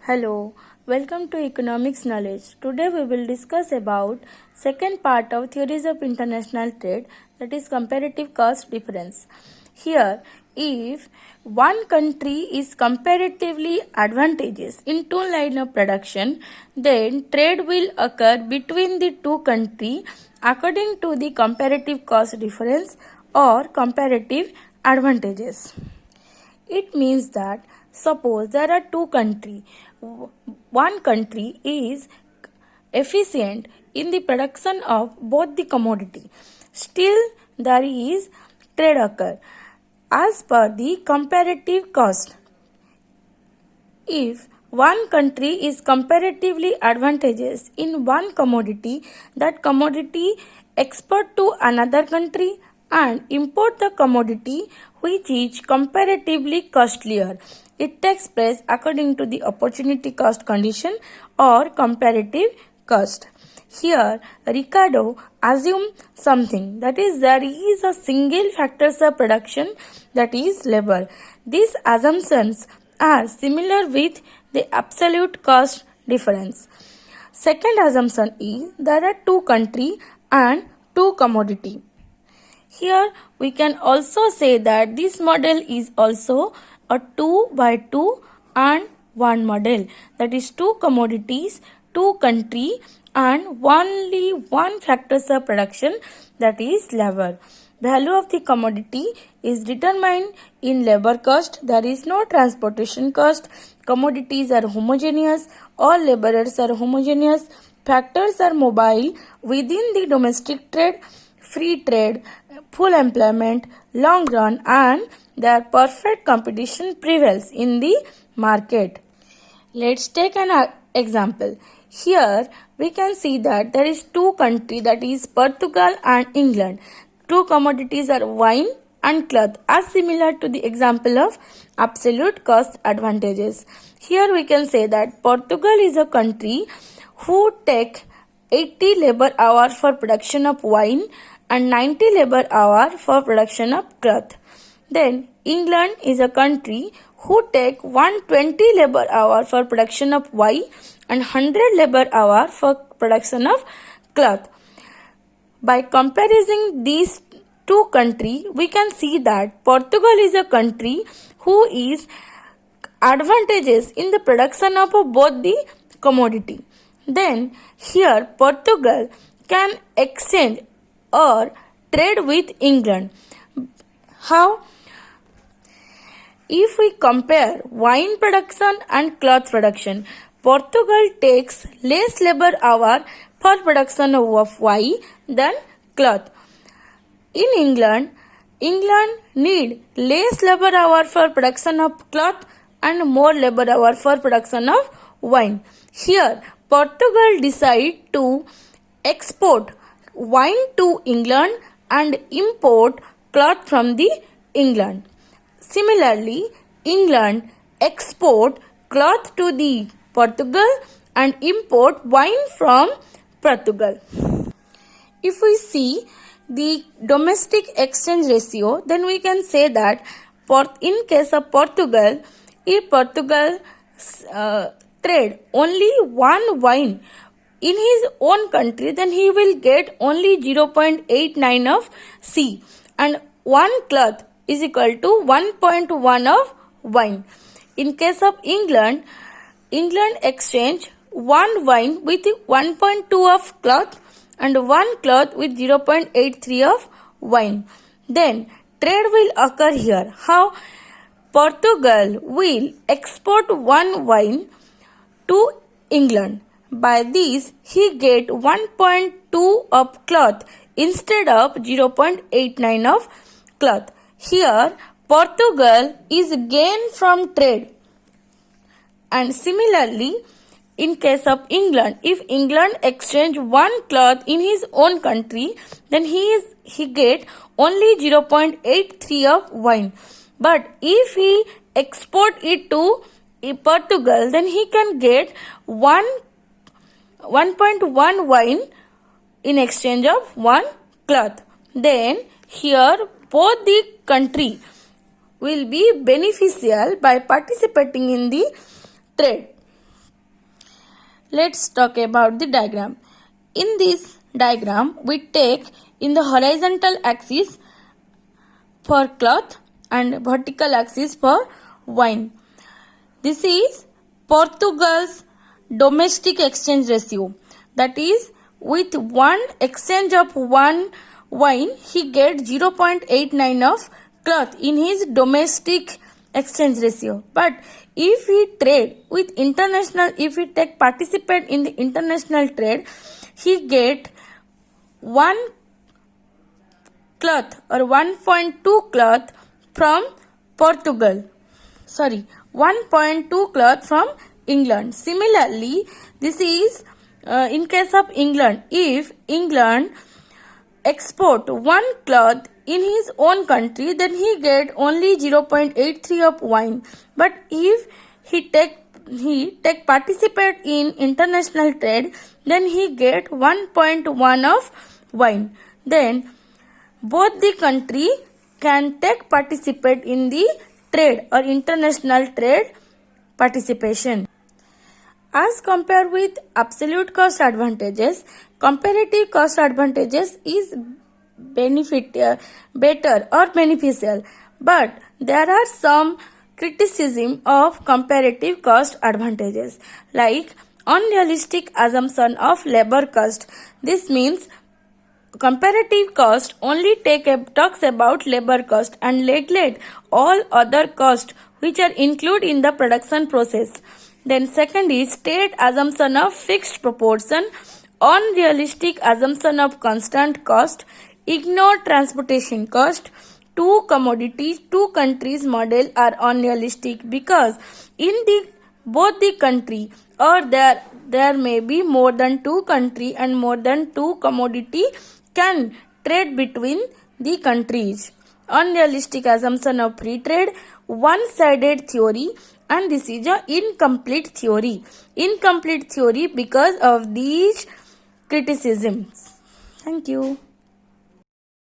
Hello, welcome to Economics Knowledge. Today we will discuss about second part of Theories of International Trade, that is comparative cost difference. Here, if one country is comparatively advantageous in two lines of production, then trade will occur between the two countries according to the comparative cost difference or comparative advantages. It means that suppose there are two countries. One country is efficient in the production of both the commodity. Still there is trade occur as per the comparative cost. If one country is comparatively advantageous in one commodity, that commodity export to another country and import the commodity which is comparatively costlier. It takes place according to the opportunity cost condition or comparative cost. Here, Ricardo assumed something, that is, there is a single factors of production, that is labor. These assumptions are similar with the absolute cost difference. Second assumption is there are two country and two commodity. Here we can also say that this model is also a 2 by 2 and 1 model, that is two commodities, two country and only one factors of production, that is labor. Value of the commodity is determined in labor cost. There is no transportation cost. Commodities are homogeneous. All laborers are homogeneous. Factors are mobile within the domestic trade, free trade, full employment, long run, and their perfect competition prevails in the market. Let's take an example. Here we can see that there is two countries, that is Portugal and England. Two commodities are wine and cloth, as similar to the example of absolute cost advantages. Here we can say that Portugal is a country who take 80 labor hour for production of wine and 90 labor hour for production of cloth. Then England is a country who take 120 labor hour for production of wine and 100 labor hour for production of cloth. By comparing these two countries, we can see that Portugal is a country who is advantageous in the production of both the commodity. Then here Portugal can exchange or trade with England. How? If we compare wine production and cloth production, Portugal takes less labor hour for production of wine than cloth. In England need less labor hour for production of cloth and more labor hour for production of wine. Here, Portugal decide to export wine to England and import cloth from the England. Similarly, England export cloth to the Portugal and import wine from Portugal. If we see the domestic exchange ratio, then we can say that in case of Portugal, if Portugal trade only one wine in his own country, then he will get only 0.89 of C and one cloth is equal to 1.1 of wine. In case of England exchange one wine with 1.2 of cloth and one cloth with 0.83 of wine. Then trade will occur here. How? Portugal will export one wine to England. By this, he get 1.2 of cloth instead of 0.89 of cloth. Here, Portugal is gain from trade. And similarly, in case of England, if England exchange one cloth in his own country, then he get only 0.83 of wine. But if he export it to Portugal, then he can get 1.1 wine in exchange of one cloth. Then here both the country will be beneficial by participating in the trade. let's talk about the diagram. In this diagram, we take in the horizontal axis for cloth and vertical axis for wine. This is Portugal's domestic exchange ratio. That is, with one exchange of one wine, he gets 0.89 of cloth in his domestic exchange ratio. But if he trade with international, if he take participate in the international trade, he get 1 cloth or 1.2 cloth from Portugal. 1.2 cloth from England. Similarly, this is in case of England. If England export 1 cloth in his own country, then he get only 0.83 of wine. But if he take participate in international trade, then he get 1.1 of wine. Then both the country can take participate in the trade or international trade participation. As compared with absolute cost advantages, comparative cost advantages is better or beneficial, but there are some criticism of comparative cost advantages, like unrealistic assumption of labor cost. This means comparative cost only talks about labor cost and neglect all other costs which are included in the production process. Then second is state assumption of fixed proportion, unrealistic assumption of constant cost, ignore transportation cost. Two countries model are unrealistic because in both the country or there may be more than 2 country and more than 2 commodity can trade between the countries. Unrealistic assumption of free trade, one-sided theory, and this is a incomplete theory. Incomplete theory because of these criticisms. Thank you.